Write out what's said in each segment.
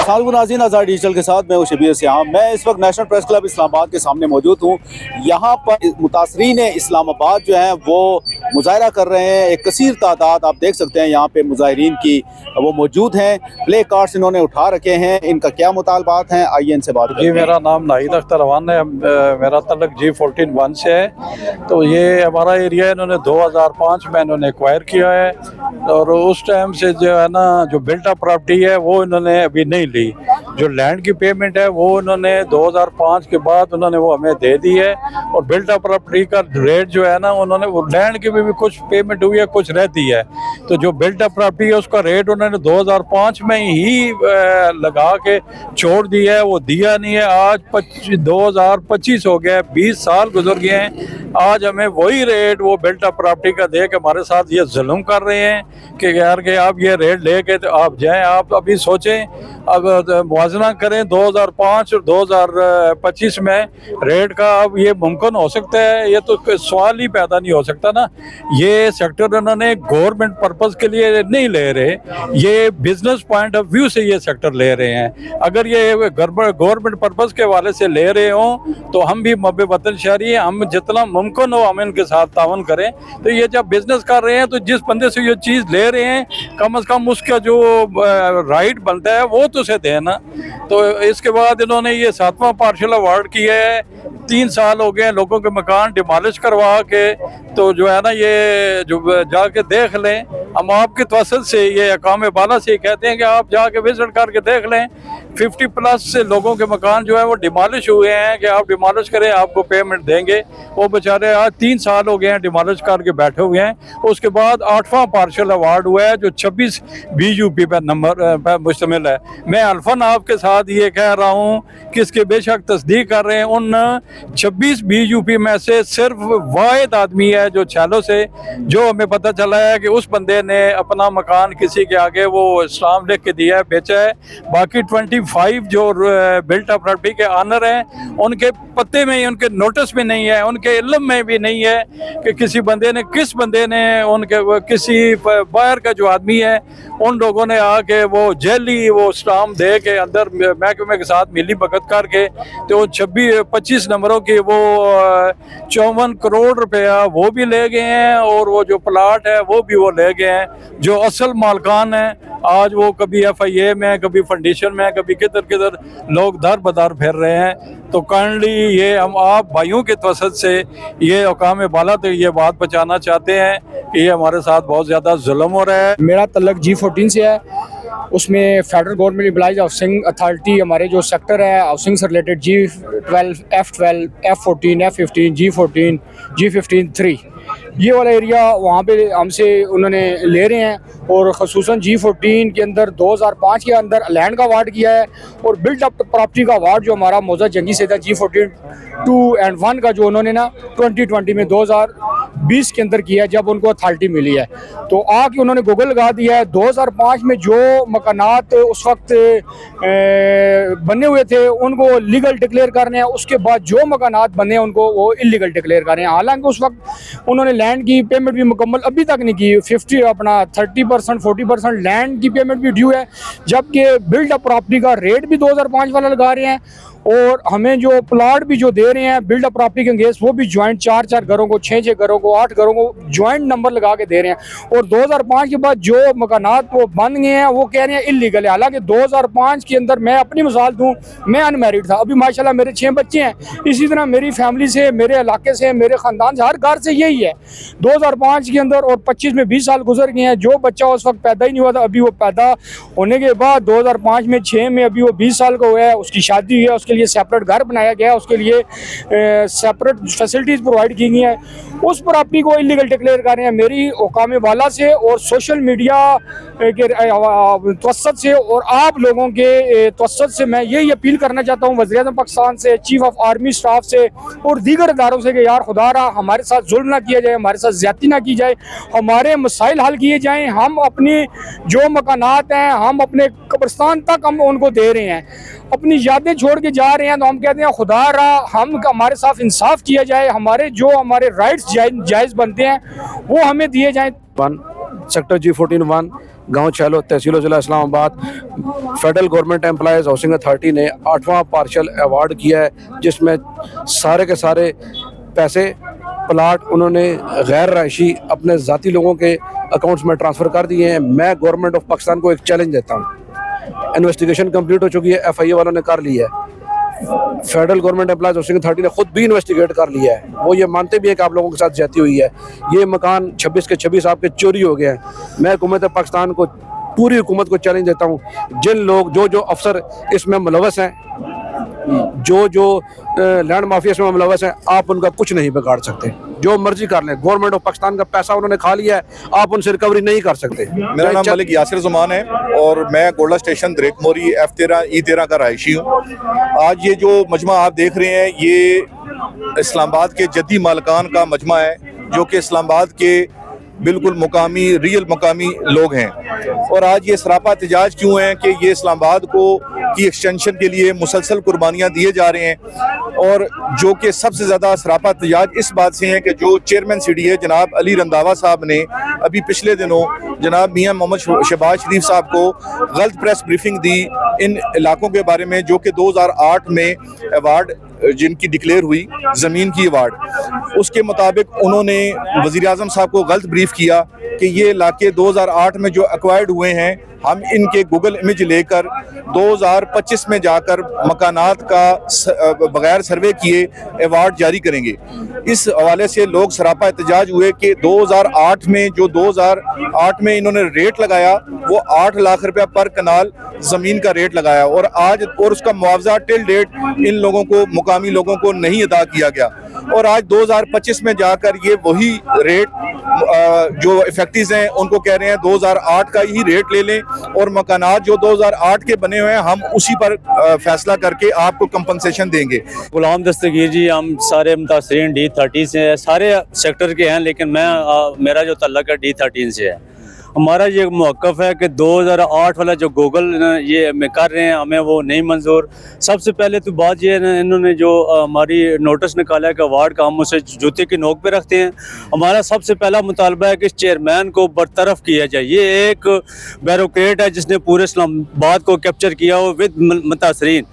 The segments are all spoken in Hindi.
अस्सलाम नाज़रीन, आज़ाद डिजिटल के साथ मैं हूं शबीर सियाम। मैं इस वक्त नेशनल प्रेस क्लब इस्लामाबाद के सामने मौजूद हूं। यहां पर मुतासरीन इस्लामाबाद जो हैं वो मुजाहरा कर रहे हैं। एक कसीर तादाद आप देख सकते हैं यहाँ पे मुजाहरीन की वो मौजूद हैं। प्ले कार्ड्स इन्होंने उठा रखे हैं। इनका क्या मुतालबात हैं, आइए इनसे बात जी। मेरा नाम नाहिद अख्तर अवान है। मेरा तल्लक G14 से है। तो ये हमारा एरिया इन्होंने 2005 में इन्होंने एक्वायर किया है और उस टाइम से जो है ना, जो बिल्ट अप प्रॉपर्टी है वो इन्होंने अभी नहीं ली। जो लैंड की पेमेंट है वो उन्होंने 2005 के बाद उन्होंने वो हमें दे दी है। और बिल्ट अप प्रॉपर्टी का रेट जो है ना, उन्होंने वो लैंड की भी कुछ पेमेंट हुई है, कुछ रहती है। तो जो बिल्ट अप प्रॉपर्टी है उसका रेट उन्होंने 2005 में ही लगा के छोड़ दिया है, वो दिया नहीं है। आज 2025 हो गया है, 20 साल गुजर गए हैं। आज हमें वही रेट वो बिल्ट अप प्रॉपर्टी का दे के हमारे साथ ये जुल्म कर रहे हैं कि यार कि आप ये रेट लेके तो आप जाएं। आप अभी सोचें, अब मुआवजा करें 2005 और 2025 में रेट का। अब ये मुमकिन हो सकता है? ये तो सवाल ही पैदा नहीं हो सकता ना। ये सेक्टर उन्होंने गवर्नमेंट पर्पस के लिए नहीं ले रहे, ये बिजनेस पॉइंट ऑफ व्यू से ये सेक्टर ले रहे हैं। अगर ये गवर्नमेंट पर्पस के हवाले से ले रहे हों तो हम भी मबे वतन शहरी हैं, हम जितना मुमकिन हो हम इनके साथ तावन करें। तो ये जब बिजनेस कर रहे हैं तो जिस बंदे से ये चीज़ ले रहे हैं, कम से कम उसका जो राइट बनता है वो तो उसे देना। तो इसके बाद इन्होंने ये 7वां पार्शल अवार्ड किया है। 3 साल हो गए लोगों के मकान डिमॉलिश करवा के। तो जो है ना, ये जो जाके देख लें, हम आपकी तवसत से ये अकाम बाला से कहते हैं कि आप जाके विजिट करके देख लें। 50+ से लोगों के मकान जो है वो डिमॉलिश हुए हैं कि आप डिमॉलिश करें, आपको पेमेंट देंगे। वो बेचारे आज 3 साल हो गए हैं डिमॉलिश करके बैठे हुए हैं। उसके बाद 8वां पार्शल अवार्ड हुआ है जो 26 BUP पर नंबर पर मुश्तमिल है। मैं अल्फन आपके साथ ये कह रहा हूँ कि इसके बेशक तस्दीक कर रहे हैं। उन 26 BUP में से सिर्फ वाहिद आदमी है जो छालों से, जो हमें पता चला है कि उस बंदे ने अपना मकान किसी के आगे वो स्टाम्प लिख के दिया है, बेचा है। बाकी 25 जो बिल्ट अप प्रॉपर्टी के ऑनर हैं, उनके पत्ते में, उनके नोटिस में नहीं है, उनके इल्म में भी नहीं है कि किस बंदे ने उनके किसी बाहर का जो आदमी है, उन लोगों ने आके वो जेली वो स्टाम्प दे के अंदर महकमे के साथ मिली भगत करके तो 25 नंबरों की वो 54 करोड़ रुपया वो भी ले गए हैं। और वो जो प्लाट है वो भी वो ले गए हैं। जो असल मालकान है आज वो कभी FIA में, कभी फंडिशन में, कभी किधर लोग दर बदर फिर रहे हैं। तो काइंडली ये हम आप भाइयों के तवसत से ये अकाम बाला तो ये बात बचाना चाहते हैं कि ये हमारे साथ बहुत ज़्यादा जुल्म हो रहा है। मेरा तल्लक G14 से है। उसमें federal government employees housing authority हमारे जो सेक्टर है हाउसिंग से related G12, F12, F14, F15, G14, G15-3 ये वाला एरिया वहाँ पे हमसे उन्होंने ले रहे हैं। और ख़ुसूसन G14 के अंदर 2005 के अंदर लैंड का अवार्ड किया है। और बिल्ट अप प्रॉपर्टी का अवार्ड जो हमारा मौजूद जंगी से था G14 2 और 1 का, जो उन्होंने ना 2020 में 2020 के अंदर किया है जब उनको अथॉरिटी मिली है। तो आके उन्होंने गूगल लगा दिया है। 2005 में जो मकानात उस वक्त बने हुए थे उनको लीगल डिक्लेयर करने हैं, उसके बाद जो मकानात बने हैं उनको वो इलीगल डिक्लेयर कर रहे हैं। हालांकि उस वक्त उन्होंने लैंड की पेमेंट भी मुकम्मल अभी तक नहीं की। 30% 40% लैंड की पेमेंट भी ड्यू है, जबकि बिल्ड अप प्रॉपर्टी का रेट भी 2005 वाला लगा रहे हैं। और हमें जो प्लाट भी जो दे रहे हैं बिल्ड अप प्रॉपर्टी के अंगेंस्ट, वो भी ज्वाइंट 4 घरों को, 6 घरों को, 8 घरों को ज्वाइंट नंबर लगा के दे रहे हैं। और 2005 के बाद जो मकानात वो बन गए हैं वो कह रहे हैं इलीगल है। हालांकि 2005 के अंदर मैं अपनी मिसाल दूं, मैं अनमैरिड था, अभी माशाल्लाह मेरे 6 बच्चे हैं। इसी तरह मेरी फैमिली से, मेरे इलाके से, मेरे ख़ानदान से, हर घर से यही है। 2005 के अंदर और 25 में 20 साल गुजर गए हैं। जो बच्चा उस वक्त पैदा ही नहीं हुआ था, अभी वो पैदा होने के बाद 2005 में 6 में अभी वो 20 साल का हुआ है, उसकी शादी हुई है, उसके लिए सेपरेट घर बनाया गया, उसके लिए सेपरेट फैसिलिटीज़ प्रोवाइड की गई हैं। उस प्रॉपर्टी को इलीगल डिक्लेयर कर रहे हैं। मेरी औकाम वाला से और सोशल मीडिया के तवसत से और आप लोगों के तवसत से मैं यही अपील करना चाहता हूँ वज़ीर-ए-आज़म पाकिस्तान से, चीफ ऑफ आर्मी स्टाफ से और दीगर इदारों से कि यार खुदा रहा हमारे साथ जुल्म ना किया जाए, हमारे साथ ज़्यादती ना की जाए, हमारे मसाइल हल किए जाएँ। हम अपनी जो मकानात हैं, हम अपने कब्रिस्तान तक हम उनको दे रहे हैं, अपनी यादें छोड़ के जा रहे हैं। तो हम कहते हैं खुदा रहा हमारे साथ इंसाफ किया जाए, हमारे जो हमारे राइट्स जायज़ बनते हैं वो हमें दिए जाएँ। सेक्टर G14-1 गांव छैलो तहसील जिला Islamabad federal government employees housing authority ने 8वां पार्शल अवार्ड किया है, जिसमें सारे के सारे पैसे प्लाट उन्होंने गैर रहायशी अपने ज़ाती लोगों के अकाउंट्स में ट्रांसफ़र कर दिए हैं। मैं गवर्नमेंट ऑफ पाकिस्तान को एक चैलेंज देता हूँ। इन्वेस्टिगेशन कंप्लीट हो चुकी है, FIA वालों ने कर ली है, federal government employees housing authority ने खुद भी इन्वेस्टिगेट कर लिया है। वो ये मानते भी हैं कि आप लोगों के साथ ज्यादती हुई है। ये मकान 26 के 26 आपके चोरी हो गए हैं। मैं हुकूमत पाकिस्तान को, पूरी हुकूमत को चैलेंज देता हूँ, जिन लोग जो अफसर इसमें मुलव्वस हैं, जो लैंड माफिया इसमें मुलव्वस हैं, आप उनका कुछ नहीं बिगाड़ सकते। जो मर्जी कर लें, गवर्नमेंट ऑफ पाकिस्तान का पैसा उन्होंने खा लिया है, आप उनसे रिकवरी नहीं कर सकते। मेरा नाम मलिक यासिर जुमान है और मैं गोल्डा स्टेशन द्रेकमोरी F13 E13 का रहायशी हूँ। आज ये जो मजमा आप देख रहे हैं, ये इस्लामाबाद के जद्दी मालकान का मजमा है, जो कि इस्लामाबाद के बिल्कुल मुकामी रियल मुकामी लोग हैं। और आज ये सरापा एहतजाज क्यों है कि ये इस्लामाबाद को की एक्सटेंशन के लिए मुसलसल कुर्बानियाँ दिए जा रहे हैं। और जो कि सबसे ज़्यादा सरापा एहतजाज इस बात से है कि जो चेयरमैन CDA जनाब अली रंधावा साहब ने अभी पिछले दिनों जनाब मियाँ मोहम्मद शहबाज शरीफ साहब को गलत प्रेस ब्रीफिंग दी इन इलाकों के बारे में, जो कि 2008 में अवार्ड जिनकी डिक्लेयर हुई ज़मीन की अवार्ड, उसके मुताबिक उन्होंने वज़ीर-ए-आज़म साहब को गलत ब्रीफ किया कि ये इलाके 2008 में जो एक्वायर्ड हुए हैं, हम इनके गूगल इमेज लेकर 2025 में जाकर मकानात का बगैर सर्वे किए अवार्ड जारी करेंगे। इस हवाले से लोग सरापा एहतजाज हुए कि 2008 में इन्होंने रेट लगाया, वो 8 लाख रुपया पर कनाल ज़मीन का रेट लगाया, और आज और उसका मुआवजा टिल डेट इन लोगों को, मुकामी लोगों को नहीं अदा किया गया। और आज 2025 में जाकर ये वही रेट जो इफेक्टिव हैं उनको कह रहे हैं 2008 का ही रेट ले लें, और मकानात जो 2008 के बने हुए हैं हम उसी पर फैसला करके आपको कंपनसेशन देंगे। गुलाम दस्तगीर जी, हम सारे मुतासरीन D13 से हैं, सारे सेक्टर के हैं, लेकिन मेरा जो तल्लक है D13 से है। हमारा ये मौक़िफ़ है कि 2008 वाला जो गूगल ये में कर रहे हैं, हमें वो नहीं मंजूर। सबसे पहले तो बात ये है, इन्होंने जो हमारी नोटिस निकाला है कि अवार्ड का हम उसे जूते की नोक पे रखते हैं। हमारा सबसे पहला मुतालबा है कि इस चेयरमैन को बरतरफ किया जाए। ये एक ब्यूरोक्रेट है जिसने पूरे इस्लामाबाद को कैप्चर किया हो विद मुतासरीन।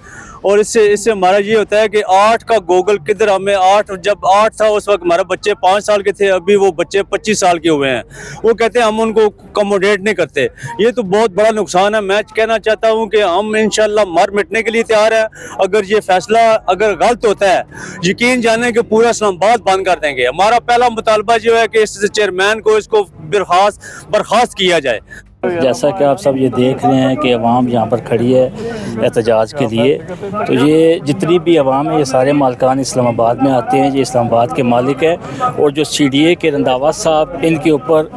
और इससे हमारा ये होता है कि 8 का गूगल किधर, हमें 8 जब 8 था उस वक्त हमारे बच्चे 5 साल के थे, अभी वो बच्चे 25 साल के हुए हैं। वो कहते हैं हम उनको कमोडेट नहीं करते। ये तो बहुत बड़ा नुकसान है। मैं कहना चाहता हूँ कि हम इंशाल्लाह मर मिटने के लिए तैयार हैं। अगर ये फैसला अगर गलत होता है, यकीन जाने कि पूरा इस्लामाबाद बंद कर देंगे। हमारा पहला मुतालबा जो है कि इस चेयरमैन को इसको बर्खास्त किया जाए। जैसा कि आप सब ये देख रहे हैं कि अवाम यहाँ पर खड़ी है एहतजाज के लिए, तो ये जितनी भी अवाम है ये सारे मालकान इस्लामाबाद में आते हैं, ये इस्लामाबाद के मालिक है। और जो CDA के रंधावा साहब, इनके ऊपर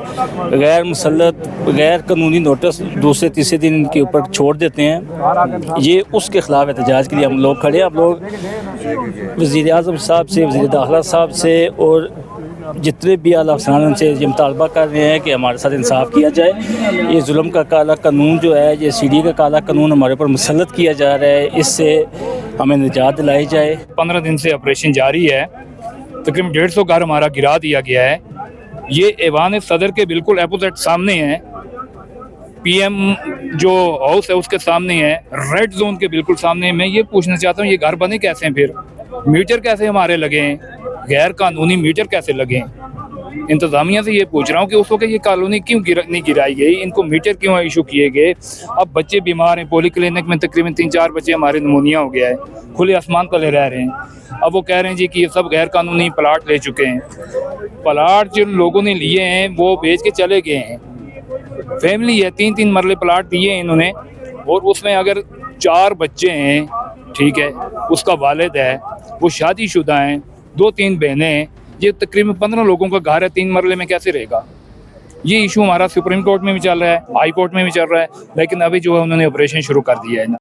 गैर मुसल्लत गैर कानूनी नोटिस दूसरे तीसरे दिन इनके ऊपर छोड़ देते हैं, ये उसके ख़िलाफ़ एहतजाज के लिए हम लोग खड़े हैं। हम लोग वज़ीर-ए-आज़म साहब से, वज़ीर दाखिला साहब से और जितने भी आला अफसरान से ये मुतालबा कर रहे हैं कि हमारे साथ इंसाफ किया जाए। ये जुल्म का काला कानून जो है, ये CDA का काला कानून हमारे ऊपर मुसल्लत किया जा रहा है, इससे हमें निजात दिलाई जाए। 15 दिन से ऑपरेशन जारी है। तकरीबन 150 घर हमारा गिरा दिया गया है। ये ऐवान सदर के बिल्कुल अपोजिट सामने है, PM जो हाउस है उसके सामने है, रेड जोन के बिल्कुल सामने। मैं ये पूछना चाहता हूँ, ये घर बने कैसे हैं? फिर मीटर कैसे हमारे लगे हैं? गैर कानूनी मीटर कैसे लगे? इंतज़ामिया से ये पूछ रहा हूँ कि उस वक्त ये कॉलोनी क्यों नहीं गिराई गई, इनको मीटर क्यों इशू किए गए? अब बच्चे बीमार हैं, पोली क्लिनिक में तकरीबन 3-4 बच्चे हमारे नमूनिया हो गया है, खुले आसमान तले रह रहे हैं। अब वो कह रहे हैं जी कि ये सब गैर कानूनी प्लाट ले चुके हैं। प्लाट जिन लोगों ने लिए हैं वो बेच के चले गए हैं। फैमिली है, 3-3 मरले प्लाट दिए हैं इन्होंने, और उसमें अगर 4 बच्चे हैं, ठीक है, उसका वालिद है, वो शादीशुदा हैं, 2-3 बहनें हैं, ये तकरीबन 15 लोगों का घर है, 3 मरले में कैसे रहेगा? ये इशू हमारा सुप्रीम कोर्ट में भी चल रहा है, हाई कोर्ट में भी चल रहा है, लेकिन अभी जो है उन्होंने ऑपरेशन शुरू कर दिया है ना।